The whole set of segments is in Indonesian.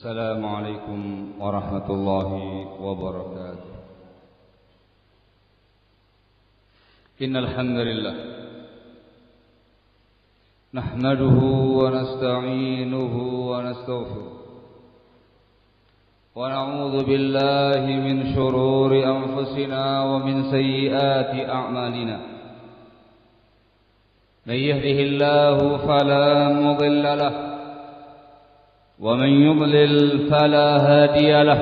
السلام عليكم ورحمة الله وبركاته. إن الحمد لله نحمده ونستعينه ونستغفره ونعوذ بالله من شرور أنفسنا ومن سيئات أعمالنا. من يهده الله فلا مضل له ومن يضلل فلا هادي له،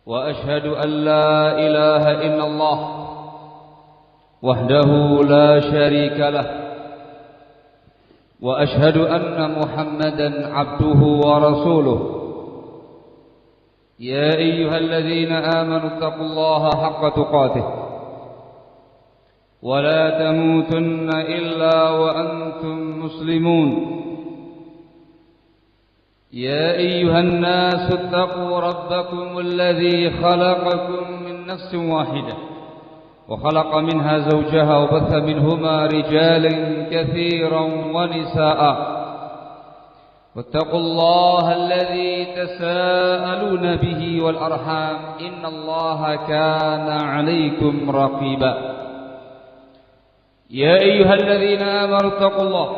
وأشهد أن لا إله إلا الله وحده لا شريك له، وأشهد أن محمدا عبده ورسوله. يا أيها الذين آمنوا اتقوا الله حق تقاته ولا تموتن إلا وأنتم مسلمون. يا أيها الناس اتقوا ربكم الذي خلقكم من نفس واحدة وخلق منها زوجها وبث منهما رجالا كثيرا ونساء، واتقوا الله الذي تساءلون به والأرحام إن الله كان عليكم رقيبا. يا أيها الذين آمنوا اتقوا الله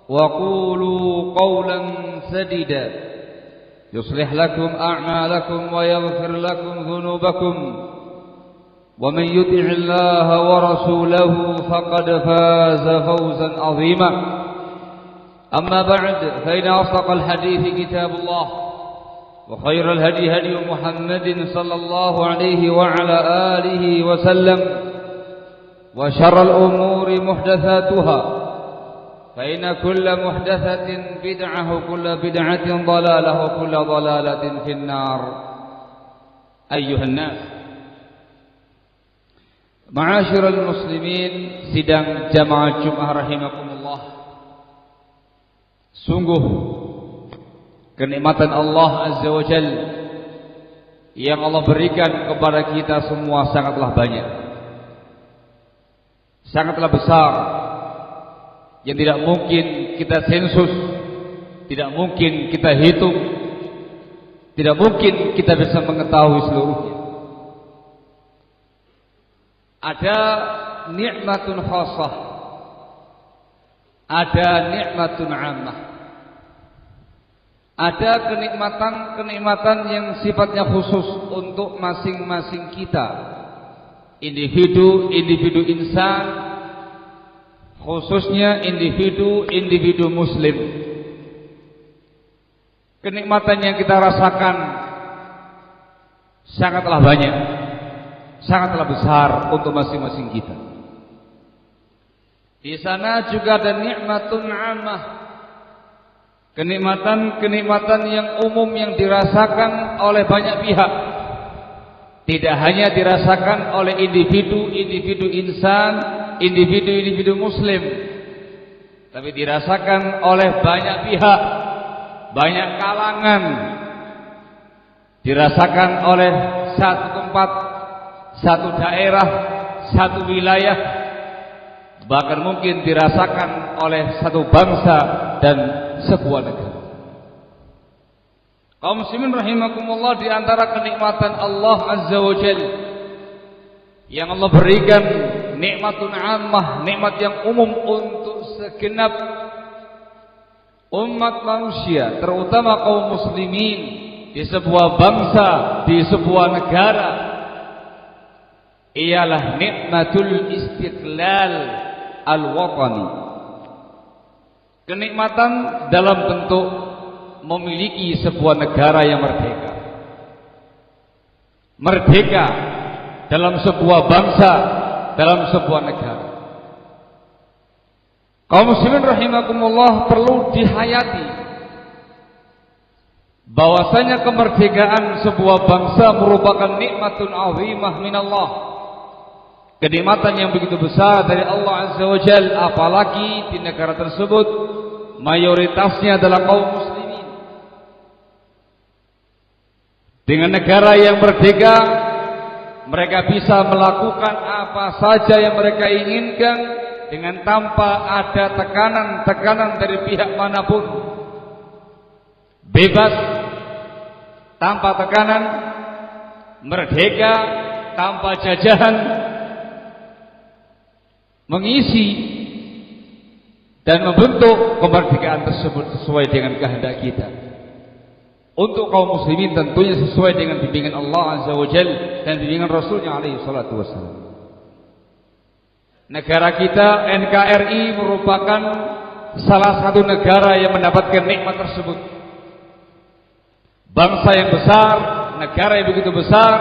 وقولوا قولا سديدا يصلح لكم أعمالكم ويغفر لكم ذنوبكم، ومن يطع الله ورسوله فقد فاز فوزا عظيما. أما بعد، فإن أصدق الحديث كتاب الله، وخير الهدي هدي محمد صلى الله عليه وعلى آله وسلم، وشر الأمور محدثاتها، فإن كل محدثة بدعة وكل بدعة ضلالة وكل ضلالة في النار. أيها الناس، Ma'asyiral muslimin, sidang jamaah Jumat rahimakumullah. Sungguh kenikmatan Allah Azza wa Jalla yang Allah berikan kepada kita semua sangatlah banyak, sangatlah besar, yang tidak mungkin kita sensus, tidak mungkin kita hitung, tidak mungkin kita bisa mengetahui seluruhnya. Ada nikmatun khassah, ada nikmatun ammah, ada kenikmatan yang sifatnya khusus untuk masing-masing kita, individu insan, khususnya individu muslim. Kenikmatan yang kita rasakan sangatlah banyak, sangatlah besar untuk masing-masing kita. Di sana juga ada nikmatun ammah, kenikmatan yang umum yang dirasakan oleh banyak pihak. Tidak hanya dirasakan oleh individu insan, individu muslim, tapi dirasakan oleh banyak pihak, banyak kalangan, dirasakan oleh satu tempat, satu daerah, satu wilayah, bahkan mungkin dirasakan oleh satu bangsa dan sebuah negara. Kaum muslimin rahimakumullah, di antara kenikmatan Allah Azza wa Jalla yang Allah berikan, nikmatun ammah, nikmat yang umum untuk segenap umat manusia, terutama kaum muslimin di sebuah bangsa, di sebuah negara, ialah nikmatul istiqlal al-watani. Kenikmatan dalam bentuk memiliki sebuah negara yang merdeka. Merdeka dalam sebuah bangsa, dalam sebuah negara. Kaum muslimin rahimakumullah, perlu dihayati bahwasanya kemerdekaan sebuah bangsa merupakan nikmatun azimah minallah, kenikmatan yang begitu besar dari Allah Azza wa Jalla, apalagi di negara tersebut mayoritasnya adalah kaum muslimin. Dengan negara yang merdeka, mereka bisa melakukan apa saja yang mereka inginkan dengan tanpa ada tekanan dari pihak manapun. bebas tanpa tekanan, merdeka tanpa jajahan, mengisi dan membentuk kemerdekaan tersebut sesuai dengan kehendak kita. Untuk kaum muslimin tentunya sesuai dengan bimbingan Allah Azza wa Jalla dan bimbingan Rasulnya alaihi salatu wassalam. Negara kita NKRI merupakan salah satu negara yang mendapatkan nikmat tersebut. Bangsa yang besar, negara yang begitu besar,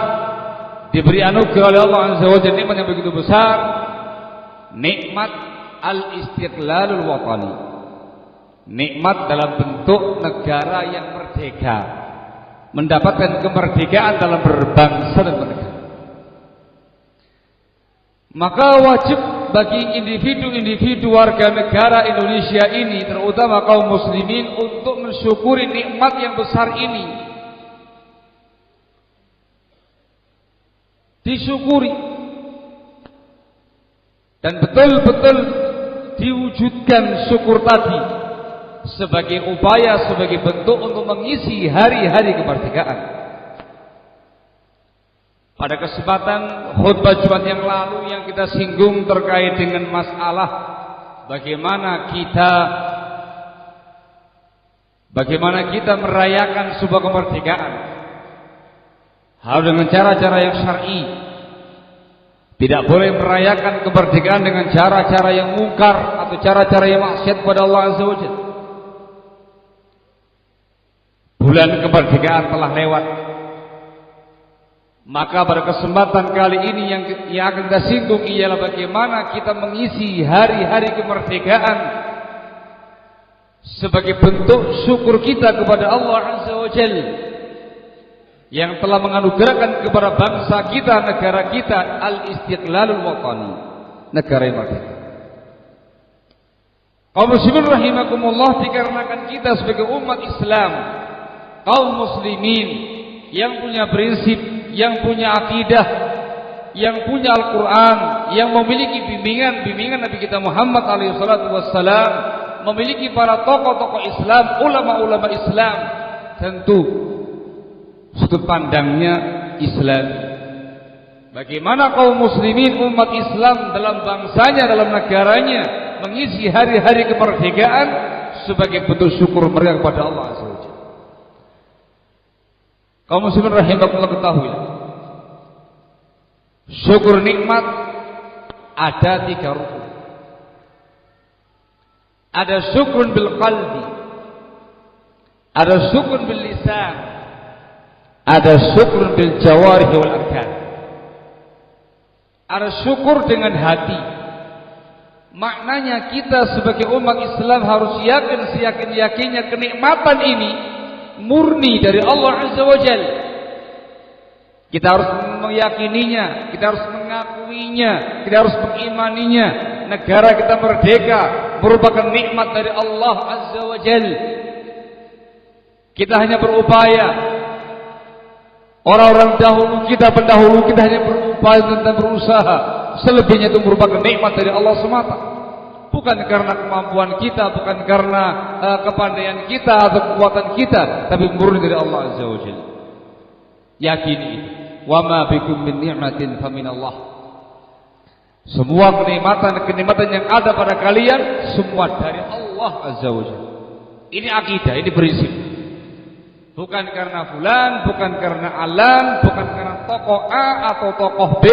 diberi anugerah oleh Allah Azza wa Jalla nikmat yang begitu besar, nikmat al-istiqlalul watani, nikmat dalam bentuk negara yang merdeka, mendapatkan kemerdekaan dalam berbangsa dan bernegara. Maka wajib bagi individu-individu warga negara Indonesia ini, terutama kaum muslimin, untuk mensyukuri nikmat yang besar ini. Disyukuri dan betul-betul diwujudkan syukur tadi sebagai upaya, sebagai bentuk untuk mengisi hari-hari kemerdekaan. Pada kesempatan khutbah Jumat yang lalu yang kita singgung terkait dengan masalah bagaimana kita merayakan sebuah kemerdekaan, harus dengan cara-cara yang syar'i. Tidak boleh merayakan kemerdekaan dengan cara-cara yang mungkar atau cara-cara yang maksiat kepada Allah Azza wa Jalla. Bulan kemerdekaan telah lewat. Maka pada kesempatan kali ini yang akan kita singgung ialah bagaimana kita mengisi hari-hari kemerdekaan sebagai bentuk syukur kita kepada Allah Azza wa Jalla yang telah menganugerahkan kepada bangsa kita, negara kita, al-istiqlalul watani, negara yang merdeka. Kaum muslimin rahimakumullah, dikarenakan kita sebagai umat Islam, kaum muslimin yang punya prinsip, yang punya akidah, yang punya Al-Quran, yang memiliki bimbingan Nabi kita Muhammad alaihi salatu wassalam, memiliki para tokoh-tokoh Islam, ulama-ulama Islam, tentu sudut pandangnya Islam. Bagaimana kaum muslimin umat Islam dalam bangsanya, dalam negaranya mengisi hari-hari kemerdekaan sebagai bentuk syukur mereka kepada Allah Azza wa Jalla. Kaum muslimin rahimakumullah, ketahui syukur nikmat ada 3 rukun. Ada syukrun bil qalbi, ada syukrun bil lisan, ada syukrun bil jawarih wal arkan. Ada syukur dengan hati. Maknanya kita sebagai umat Islam harus yakin seyakin-yakinnya kenikmatan ini murni dari Allah Azza wa Jalla. Kita harus meyakininya, kita harus mengakuinya, kita harus mengimaninya. Negara kita merdeka merupakan nikmat dari Allah Azza wa Jalla. Kita hanya berupaya, orang-orang dahulu kita, pendahulu kita hanya berupaya dan berusaha. Selebihnya itu merupakan nikmat dari Allah semata. Bukan karena kemampuan kita, bukan karena kepandaian kita atau kekuatan kita, tapi murni dari Allah Azza wa Jalla. Yakini itu. Wa ma bikum min ni'matin fa min Allah. Semua kenikmatan yang ada pada kalian semua dari Allah Azza wa Jalla. Ini akidah, ini prinsip. Bukan karena fulan, bukan karena alam, bukan karena tokoh A atau tokoh B,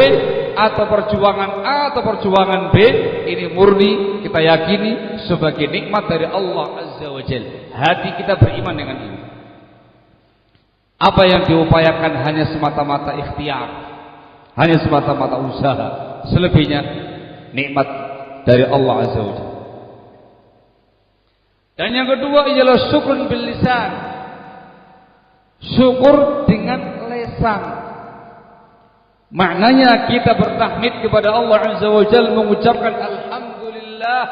atau perjuangan A atau perjuangan B. Ini murni kita yakini sebagai nikmat dari Allah Azza wa Jalla. Hati kita beriman dengan ini. Apa yang diupayakan hanya semata-mata ikhtiar, hanya semata-mata usaha. Selebihnya nikmat dari Allah Azza wa Jalla. Dan yang kedua ialah syukrun bil lisan. Syukur dengan lesan. Maknanya kita bertahmid kepada Allah Azza wa Jalla, mengucapkan alhamdulillah,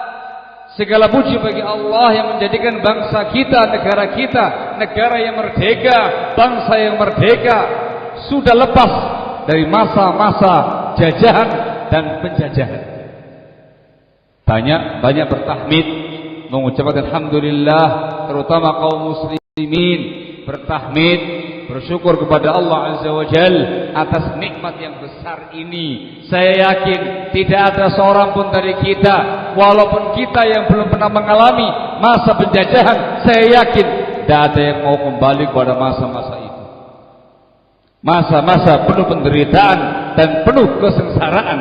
segala puji bagi Allah yang menjadikan bangsa kita, negara yang merdeka, bangsa yang merdeka, sudah lepas dari masa-masa jajahan dan penjajahan. Banyak bertahmid, mengucapkan alhamdulillah, terutama kaum muslim muslimin bertahmid, bersyukur kepada Allah Azza wa Jal atas nikmat yang besar ini. Saya yakin tidak ada seorang pun dari kita, walaupun kita yang belum pernah mengalami masa penjajahan, saya yakin tidak ada yang mau kembali kepada masa-masa itu. Masa-masa penuh penderitaan dan penuh kesengsaraan.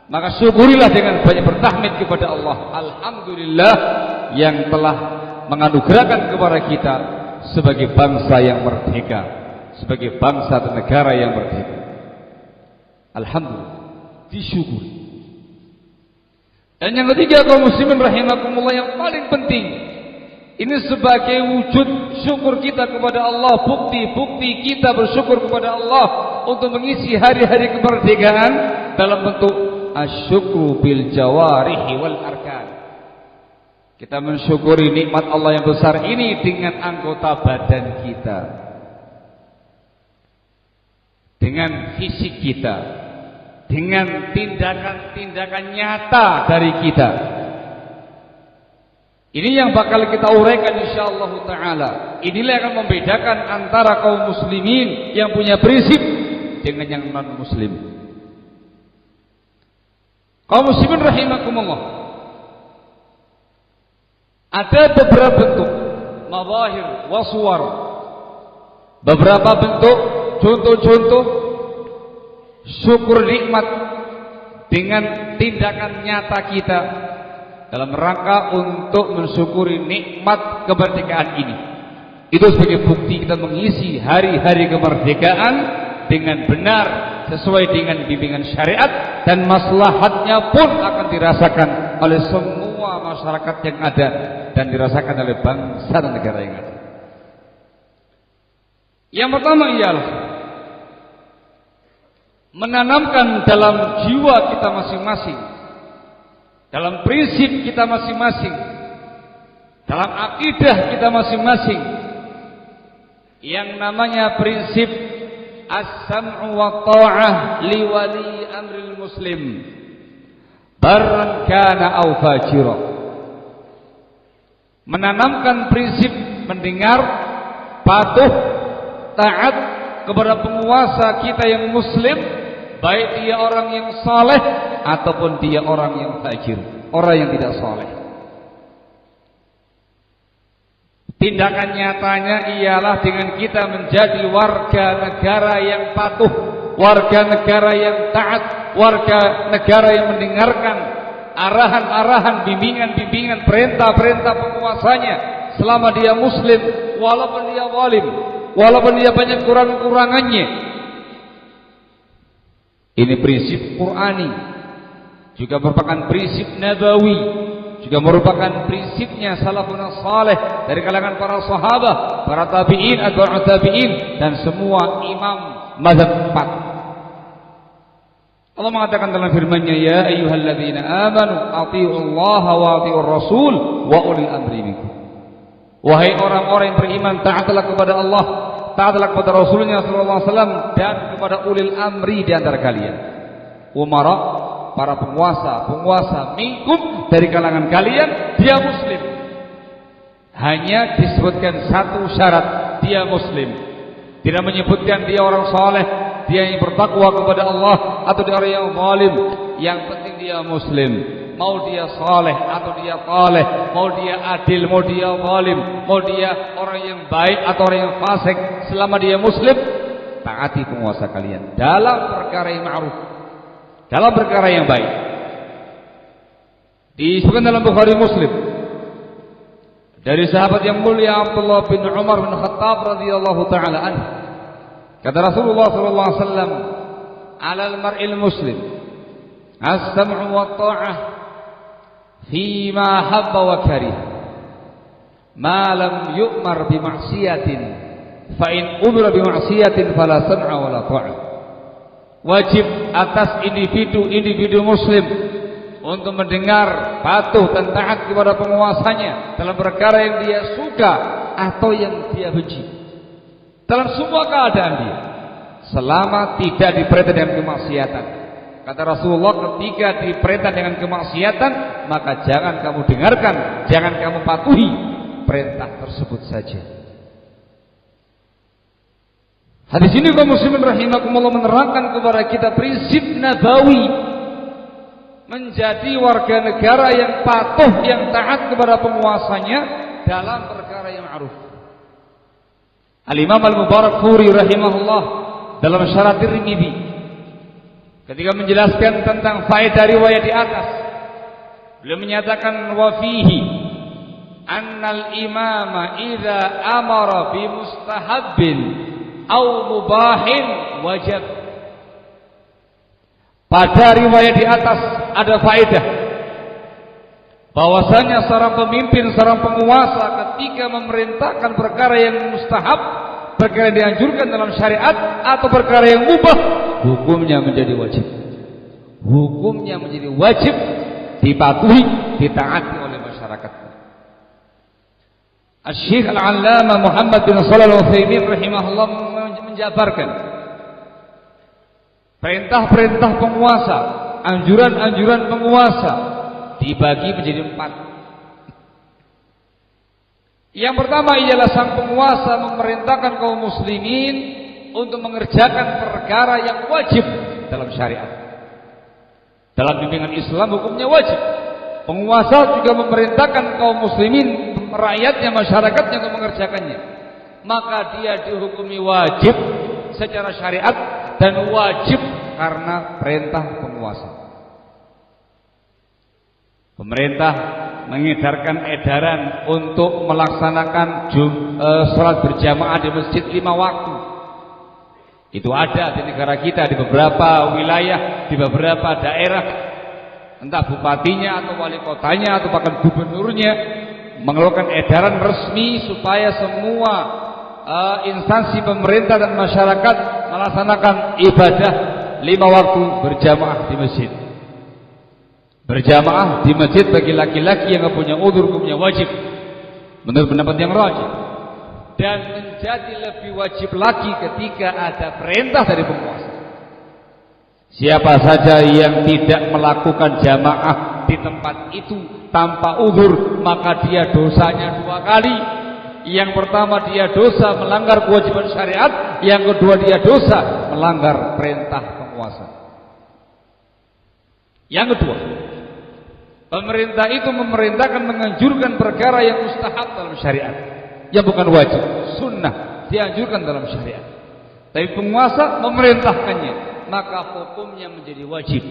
Maka syukurilah dengan banyak bertahmid kepada Allah. Alhamdulillah yang telah menganugerahkan kepada kita sebagai bangsa yang merdeka, sebagai bangsa dan negara yang merdeka. Alhamdulillah, disyukuri. Dan yang ketiga, kaum muslimin rahimakumullah, yang paling penting, ini sebagai wujud syukur kita kepada Allah, bukti-bukti kita bersyukur kepada Allah untuk mengisi hari-hari kemerdekaan dalam bentuk asyukru bil jawarihi wal arkan. Kita mensyukuri nikmat Allah yang besar ini dengan anggota badan kita, dengan fisik kita, dengan tindakan-tindakan nyata dari kita. Ini yang bakal kita uraikan insyaallah taala. Inilah yang akan membedakan antara kaum muslimin yang punya prinsip dengan yang non muslim. Kaum muslimin rahimakumullah, ada beberapa bentuk mazahir waswar, beberapa bentuk contoh-contoh syukur nikmat dengan tindakan nyata kita dalam rangka untuk mensyukuri nikmat kemerdekaan ini. Itu sebagai bukti kita mengisi hari-hari kemerdekaan dengan benar sesuai dengan bimbingan syariat, dan maslahatnya pun akan dirasakan oleh semua masyarakat yang ada dan dirasakan oleh bangsa dan negara yang ada. Yang pertama ialah menanamkan dalam jiwa kita masing-masing, dalam prinsip kita masing-masing, dalam akidah kita masing-masing, yang namanya prinsip as-sam'u wa ta'ah li wali amril muslim barran kana aw fajira. Menanamkan prinsip mendengar, patuh, taat kepada penguasa kita yang muslim, baik dia orang yang saleh ataupun dia orang yang fajir, orang yang tidak saleh. Tindakan nyatanya ialah dengan kita menjadi warga negara yang patuh, warga negara yang taat, warga negara yang mendengarkan arahan-arahan, bimbingan-bimbingan, perintah-perintah penguasanya selama dia muslim, walaupun dia zalim, walaupun dia banyak kurang-kurangannya. Ini prinsip Qur'ani, juga merupakan prinsip nabawi, juga merupakan prinsipnya salafun saleh dari kalangan para sahabat, para tabi'in, atba'ut tabi'in, dan semua imam mazhab 4. Allah mengatakan dalam firman-Nya, ya ayyuhalladzina amanu athi'ullaha wa athi'ur rasul wa ulil amri minkum. Wahai orang-orang yang beriman, taatlah kepada Allah, taatlah kepada Rasulnya sallallahu alaihi wasallam, dan kepada ulil amri di antara kalian. Umara, para penguasa minkum, dari kalangan kalian, dia muslim. Hanya disebutkan satu syarat, dia muslim. Tidak menyebutkan dia orang saleh, dia yang bertakwa kepada Allah, atau dia orang yang zalim. Yang penting dia muslim. Mau dia saleh atau dia taleh, mau dia adil, mau dia zalim, mau dia orang yang baik atau orang yang fasik, selama dia muslim, taati penguasa kalian dalam perkara yang ma'ruf, dalam perkara yang baik. Disebutkan dalam Bukhari Muslim dari sahabat yang mulia Abdullah bin Umar bin Khattab radhiyallahu taala anhu, kata Rasulullah sallallahu alaihi wasallam, "Alal mar'il muslim as-sam'u wa ta'ah fi ma habba wa karih, ma lam yu'mar bi ma'siyatin, fa in umira bi ma'siyatin fala sam'a wa la ta'ah." Wajib atas individu muslim untuk mendengar, patuh dan taat kepada penguasanya dalam perkara yang dia suka atau yang dia benci, dalam semua keadaan dia, selama tidak diperintah dengan kemaksiatan. Kata Rasulullah, ketika diperintah dengan kemaksiatan, maka jangan kamu dengarkan, jangan kamu patuhi, perintah tersebut saja. Hadis ini kaum muslimin rahimakumullah menerangkan kepada kita prinsip nabawi menjadi warga negara yang patuh, yang taat kepada penguasanya dalam perkara yang ma'ruf. Al-Imam Al-Mubarakfuri rahimahullah dalam Syarah Tirmidzi ketika menjelaskan tentang faedah riwayat di atas, beliau menyatakan wa fihi annal imama idza amara bi mustahabbin aw mubahin wajib. Pada riwayat di atas ada faedah bahwasanya seorang pemimpin, seorang penguasa ketika memerintahkan perkara yang mustahab, perkara yang dianjurkan dalam syariat, atau perkara yang mubah, hukumnya menjadi wajib. Hukumnya menjadi wajib dipatuhi, ditaati oleh masyarakat. Asy-Syaikh Al-Allamah Muhammad bin Shalih Al-Utsaimin rahimahullah menjabarkan perintah-perintah penguasa, anjuran-anjuran penguasa dibagi menjadi 4. Yang pertama ialah sang penguasa memerintahkan kaum muslimin untuk mengerjakan perkara yang wajib dalam syariat. Dalam bimbingan Islam hukumnya wajib. Penguasa juga memerintahkan kaum muslimin, rakyatnya, masyarakatnya untuk mengerjakannya. Maka dia dihukumi wajib secara syariat dan wajib karena perintah penguasa. Pemerintah mengedarkan edaran untuk melaksanakan sholat berjamaah di masjid 5 waktu. Itu ada di negara kita, di beberapa wilayah, di beberapa daerah. Entah bupatinya atau wali kotanya atau bahkan gubernurnya mengeluarkan edaran resmi supaya semua instansi pemerintah dan masyarakat melaksanakan ibadah 5 waktu berjamaah di masjid. Berjamaah di masjid bagi laki-laki yang punya udzur hukumnya wajib menurut pendapat yang rajih, dan menjadi lebih wajib lagi ketika ada perintah dari penguasa. Siapa saja yang tidak melakukan jamaah di tempat itu tanpa udzur, maka dia dosanya 2 kali. Yang pertama dia dosa melanggar kewajiban syariat, yang kedua dia dosa melanggar perintah penguasa. Yang kedua, pemerintah itu memerintahkan menganjurkan perkara yang mustahab dalam syariat, yang bukan wajib, sunnah, dianjurkan dalam syariat. Tapi penguasa memerintahkannya, maka hukumnya menjadi wajib.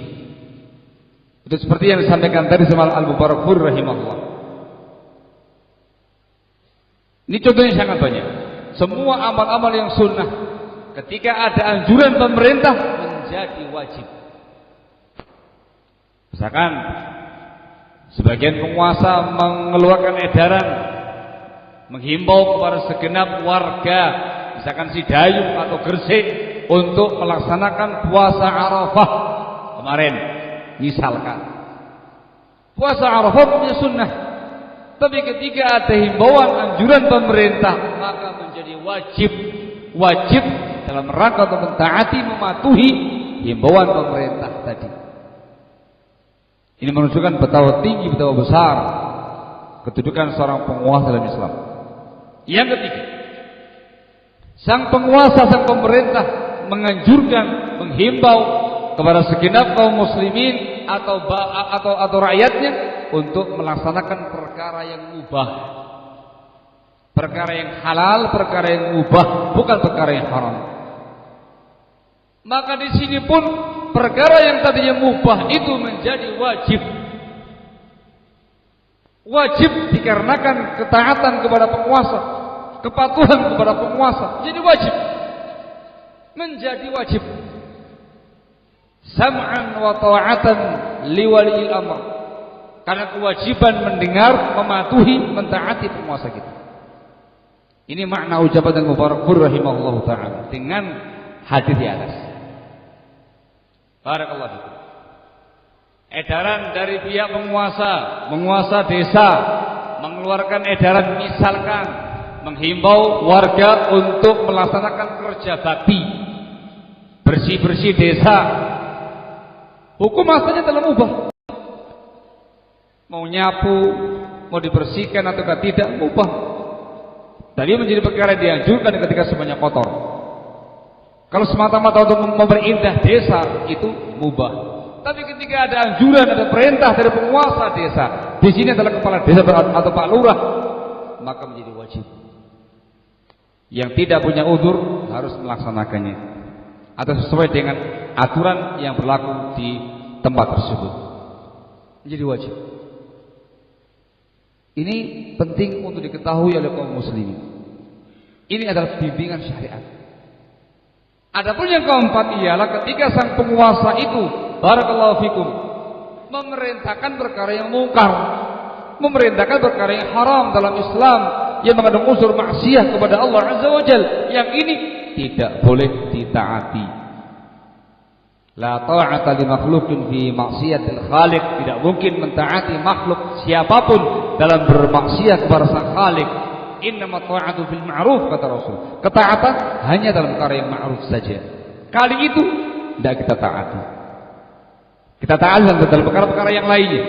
Itu seperti yang disampaikan tadi sama Al-Mubarakfuri rahimahullah. Ini contohnya sangat banyak. Semua amal-amal yang sunnah ketika ada anjuran pemerintah menjadi wajib. Misalkan sebagian penguasa mengeluarkan edaran menghimbau kepada segenap warga, misalkan Sidayung atau Gresik, untuk melaksanakan puasa Arafah kemarin. Misalkan puasa Arafah punya sunnah, tapi ketika ada himbauan anjuran pemerintah maka menjadi wajib dalam rangka untuk mentaati, mematuhi himbauan pemerintah tadi. Ini menunjukkan betapa tinggi, betapa besar kedudukan seorang penguasa dalam Islam. Yang ketiga, sang penguasa, sang pemerintah menganjurkan, menghimbau kepada segenap kaum muslimin atau rakyatnya untuk melaksanakan perkara yang mubah, perkara yang halal, perkara yang mubah, bukan perkara yang haram. Maka di sini pun perkara yang tadinya mubah itu menjadi wajib. Wajib dikarenakan ketaatan kepada penguasa, kepatuhan kepada penguasa, jadi wajib. Menjadi wajib. Sam'an wa ta'atan liwaliil amr. Karena kewajiban mendengar, mematuhi, mentaati penguasa kita. Ini makna ucapan Mubarakfuri rahimahullah ta'ala dengan hadis di atas. Barakallahu fikum. Edaran dari pihak penguasa desa mengeluarkan edaran, misalkan menghimbau warga untuk melaksanakan kerja bakti, bersih-bersih desa. Hukum asalnya telah mubah. Mau nyapu, mau dibersihkan ataukah tidak, mubah. Tadi menjadi perkara yang dianjurkan ketika semuanya kotor. Kalau semata-mata untuk memperindah desa itu mubah. Tapi ketika ada anjuran, ada perintah dari penguasa desa, di sini adalah kepala desa atau Pak Lurah, maka menjadi wajib. Yang tidak punya udzur harus melaksanakannya atau sesuai dengan aturan yang berlaku di tempat tersebut. Menjadi wajib. Ini penting untuk diketahui oleh kaum muslimin. Ini adalah bimbingan syariat. Adapun yang keempat ialah ketika sang penguasa itu, barakallahu fikum, memerintahkan perkara yang mungkar, memerintahkan perkara yang haram dalam Islam, yang mengandung unsur maksiat kepada Allah Azza wa Jalla, yang ini tidak boleh ditaati. La ta'ata li makhluqin fi maksiatil khaliq. Tidak mungkin mentaati makhluk siapapun dalam bermaksiat kepada sang khaliq. Innama ta'atu fil ma'ruf, kata Rasul. Ketaatan hanya dalam perkara yang ma'ruf saja. Kali itu tidak kita taati. Kita taati dalam perkara-perkara yang lainnya.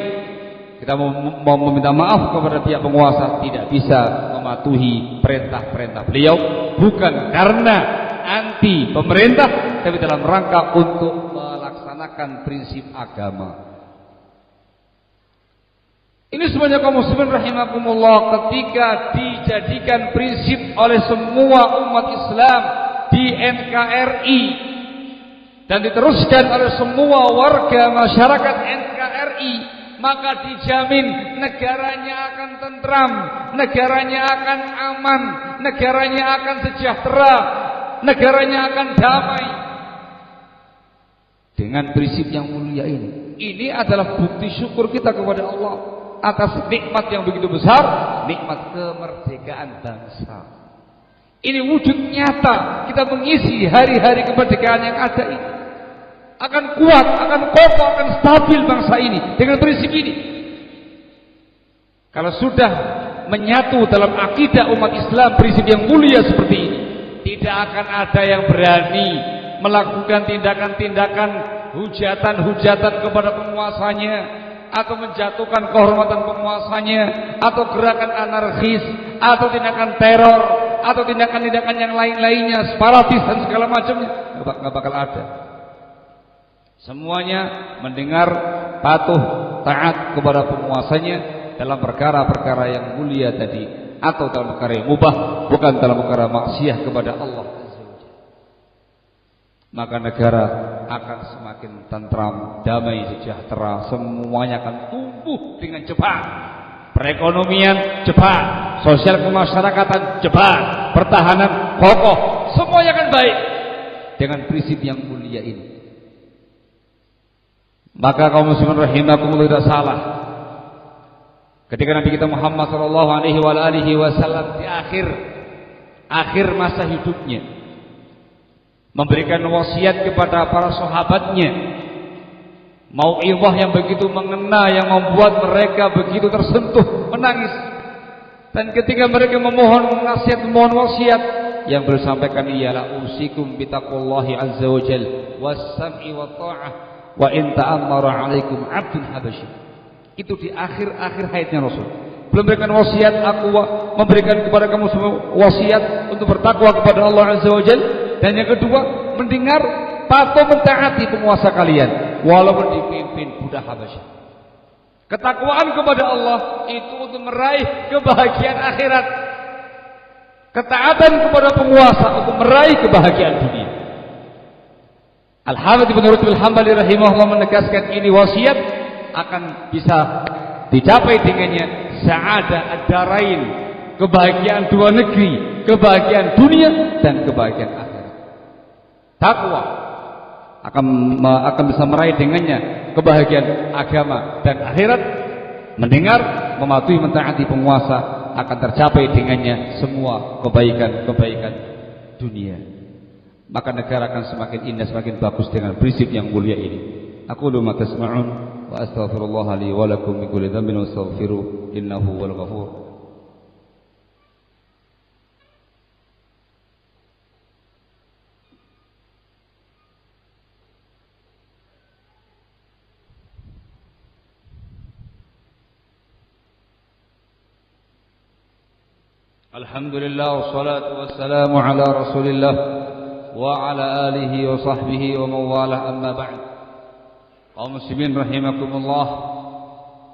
Kita mau meminta maaf kepada pihak penguasa, tidak bisa mematuhi perintah-perintah beliau, bukan karena anti pemerintah, tapi dalam rangka untuk melaksanakan prinsip agama. Ini semuanya kaum muslimin rahimakumullah, ketika dijadikan prinsip oleh semua umat Islam di NKRI dan diteruskan oleh semua warga masyarakat NKRI, maka dijamin negaranya akan tentram, negaranya akan aman, negaranya akan sejahtera, negaranya akan damai. Dengan prinsip yang mulia ini. Ini adalah bukti syukur kita kepada Allah atas nikmat yang begitu besar, nikmat kemerdekaan bangsa. Ini wujud nyata kita mengisi hari-hari kemerdekaan yang ada ini. Akan kuat, akan kokoh, akan stabil bangsa ini dengan prinsip ini. Kalau sudah menyatu dalam akidah umat Islam prinsip yang mulia seperti ini, tidak akan ada yang berani melakukan tindakan-tindakan hujatan-hujatan kepada penguasanya, atau menjatuhkan kehormatan penguasanya, atau gerakan anarkis, atau tindakan teror, atau tindakan-tindakan yang lain-lainnya, separatis dan segala macamnya, nggak bakal ada. Semuanya mendengar, patuh, taat kepada penguasanya dalam perkara-perkara yang mulia tadi, atau dalam perkara yang mubah, bukan dalam perkara maksiat kepada Allah. Maka negara akan semakin tentram, damai, sejahtera, semuanya akan tumbuh dengan cepat. Perekonomian cepat, sosial kemasyarakatan cepat, pertahanan kokoh, semuanya akan baik dengan prinsip yang mulia ini. Maka kaum muslimin rahimakumullah, tidak salah ketika Nabi kita Muhammad sallallahu alaihi wasallam di akhir masa hidupnya memberikan wasiat kepada para sahabatnya, mau'izah yang begitu mengena, yang membuat mereka begitu tersentuh, menangis. Dan ketika mereka memohon nasihat, memohon wasiat, yang beliau sampaikan ialah usikum bitaqwallahi azza wa jalla was-sam'i wa ta'ah wa in ta'ammara 'alaikum 'abdun habasyi. Itu di akhir hayatnya Rasul. Belum memberikan wasiat, aku memberikan kepada kamu semua wasiat untuk bertakwa kepada Allah azza wa jalla. Dan yang kedua, mendengar, patuh, mentaati penguasa kalian walaupun dipimpin budak Habasyah. Ketakwaan kepada Allah itu untuk meraih kebahagiaan akhirat. Ketaatan kepada penguasa untuk meraih kebahagiaan dunia. Al-Hafidz Ibnu Rajab Al-Hambali rahimahullah menegaskan ini wasiat akan bisa dicapai dengannya sa'adah ad-darain, kebahagiaan dua negeri, kebahagiaan dunia dan kebahagiaan akhirat. Takwa akan bisa meraih dengannya kebahagiaan agama dan akhirat. Mendengar, mematuhi, mentaati penguasa akan tercapai dengannya semua kebaikan dunia. Maka negara akan semakin indah, semakin bagus dengan prinsip yang mulia ini. Aqulu ma tasma'un wa astaghfirullah li wa lakum min kulli dhanbin wastaghfiruh innahu huwal ghafur. Alhamdulillah wassalatu wassalamu ala Rasulillah wa ala alihi wa sahbihi wa mawalah, amma ba'd. Kaum muslimin rahimakumullah,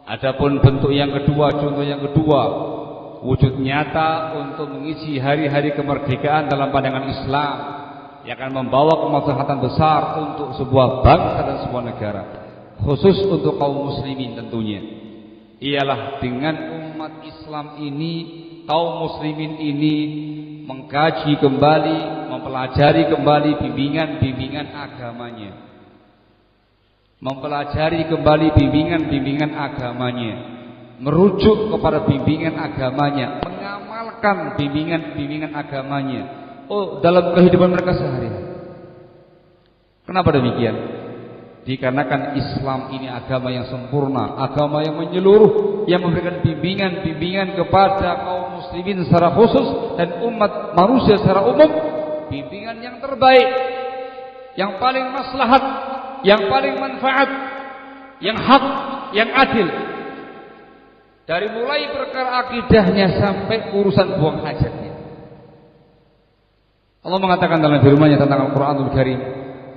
adapun bentuk yang kedua, contoh yang kedua, wujud nyata untuk mengisi hari-hari kemerdekaan dalam pandangan Islam yang akan membawa kemaslahatan besar untuk sebuah bangsa dan sebuah negara, khusus untuk kaum muslimin tentunya, ialah dengan umat Islam ini, kaum muslimin ini mengkaji kembali, mempelajari kembali bimbingan-bimbingan agamanya, mempelajari kembali bimbingan-bimbingan agamanya, merujuk kepada bimbingan agamanya, mengamalkan bimbingan-bimbingan agamanya dalam kehidupan mereka sehari-hari. Kenapa demikian? Dikarenakan Islam ini agama yang sempurna, agama yang menyeluruh, yang memberikan bimbingan-bimbingan kepada kaum muslimin secara khusus dan umat manusia secara umum, bimbingan yang terbaik, yang paling maslahat, yang paling manfaat, yang hak, yang adil. Dari mulai perkara akidahnya sampai urusan buang hajatnya. Allah mengatakan dalam firman-Nya tentang Al-Qur'anul Karim,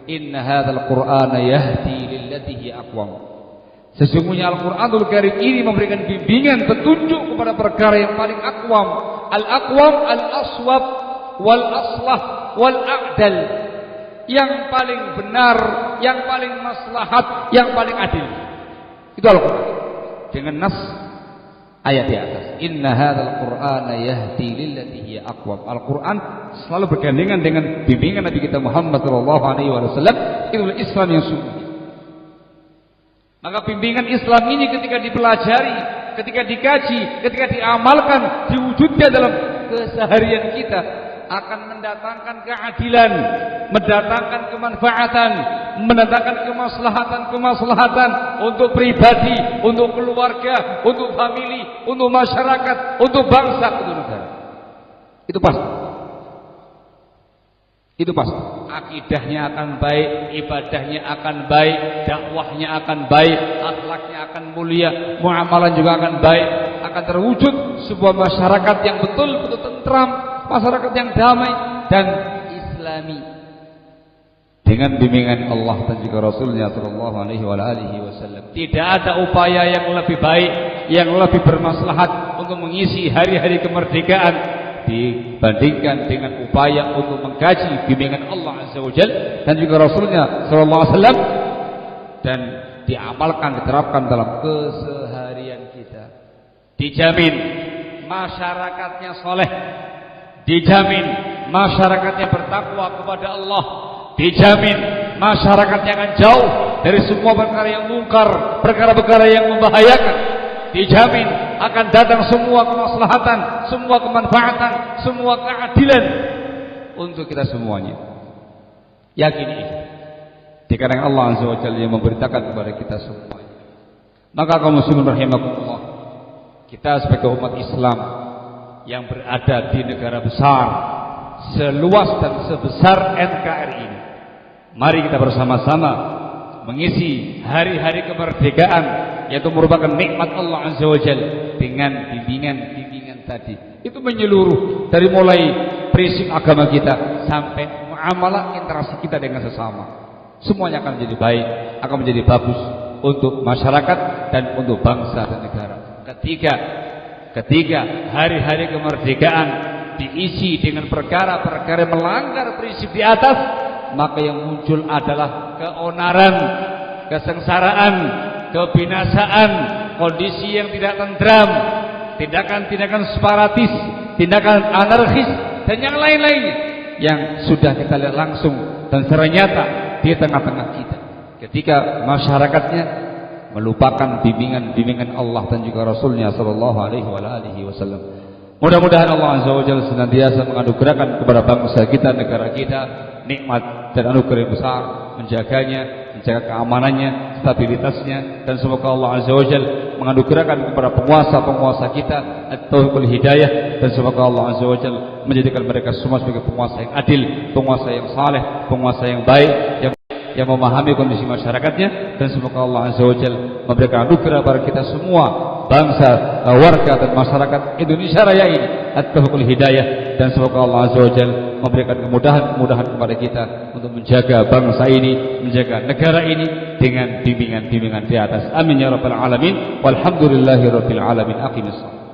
"Inna hadzal Qur'ana yahdi lillati hiya aqwam." Sesungguhnya Al-Qur'anul Karim ini memberikan bimbingan, petunjuk kepada perkara yang paling aqwam. Al-aqwam al-aswab wal aslah wal a'dal. Yang paling benar, yang paling maslahat, yang paling adil. Itu Al-Qur'an. Dengan nas ayat di atas, "Inna hadzal Qur'ana yahdi lillati hiya aqwam." Al-Qur'an selalu bergandengan dengan bimbingan Nabi kita Muhammad sallallahu alaihi wasallam. Itulah Islam yang sungguh. Maka bimbingan Islam ini ketika dipelajari, ketika dikaji, ketika diamalkan, diwujudkan dalam keseharian kita, akan mendatangkan keadilan, mendatangkan kemanfaatan, mendatangkan kemaslahatan untuk pribadi, untuk keluarga, untuk famili, untuk masyarakat, untuk bangsa, untuk negara. Itu pasti. Itu pasti. Akidahnya akan baik, ibadahnya akan baik, dakwahnya akan baik, akhlaknya akan mulia, muamalah juga akan baik, akan terwujud sebuah masyarakat yang betul-betul tentram, masyarakat yang damai dan islami, dengan bimbingan Allah dan juga Rasulnya sallallahu alaihi wasallam. Tidak ada upaya yang lebih baik, yang lebih bermaslahat untuk mengisi hari-hari kemerdekaan dibandingkan dengan upaya untuk mengkaji bimbingan Allah Azza wa Jalla dan juga Rasulnya sallallahu alaihi wasallam, dan diamalkan, diterapkan dalam keseharian kita. Dijamin masyarakatnya soleh, dijamin masyarakatnya bertakwa kepada Allah, dijamin masyarakatnya akan jauh dari semua perkara yang mungkar, perkara-perkara yang membahayakan, dijamin akan datang semua kemaslahatan, semua kemanfaatan, semua keadilan untuk kita semuanya. Yakini itu, dikarenakan Allah Azza wa Jalla yang memberitakan kepada kita semuanya. Maka kaum muslimin rahimakumullah, kita sebagai umat Islam yang berada di negara besar seluas dan sebesar NKRI ini, mari kita bersama-sama mengisi hari-hari kemerdekaan, yaitu merupakan nikmat Allah Azza wa Jalla, dengan bimbingan-bimbingan tadi. Itu menyeluruh dari mulai prinsip agama kita sampai muamalah interaksi kita dengan sesama. Semuanya akan menjadi baik, akan menjadi bagus untuk masyarakat dan untuk bangsa dan negara. Ketika hari-hari kemerdekaan diisi dengan perkara-perkara melanggar prinsip di atas, maka yang muncul adalah keonaran, kesengsaraan, kebinasaan, kondisi yang tidak tentram, tindakan-tindakan separatis, tindakan anarkis, dan yang lain-lainnya yang sudah kita lihat langsung dan secara nyata di tengah-tengah kita. Ketika masyarakatnya melupakan bimbingan-bimbingan Allah dan juga Rasulnya sallallahu alaihi wasallam. Mudah-mudahan Allah Azza wa Jalla senantiasa menganugerahkan kepada bangsa kita, negara kita, nikmat dan anugerah yang besar, menjaganya, menjaga keamanannya, stabilitasnya, dan semoga Allah Azza wa Jalla menganugerahkan kepada penguasa-penguasa kita at-taufiqul hidayah, dan semoga Allah Azza wa Jalla menjadikan mereka semua sebagai penguasa yang adil, penguasa yang saleh, penguasa yang baik, yang memahami kondisi masyarakatnya, dan semoga Allah Azza wa Jalla memberikan anugerah kepada kita semua, bangsa, warga dan masyarakat Indonesia Raya ini, at-taufiq hidayah, dan semoga Allah Azza wa Jalla memberikan kemudahan kepada kita untuk menjaga bangsa ini, menjaga negara ini dengan bimbingan di atas. Amin ya rabbal alamin. Walhamdulillahirabbil alamin. Aqimissalam.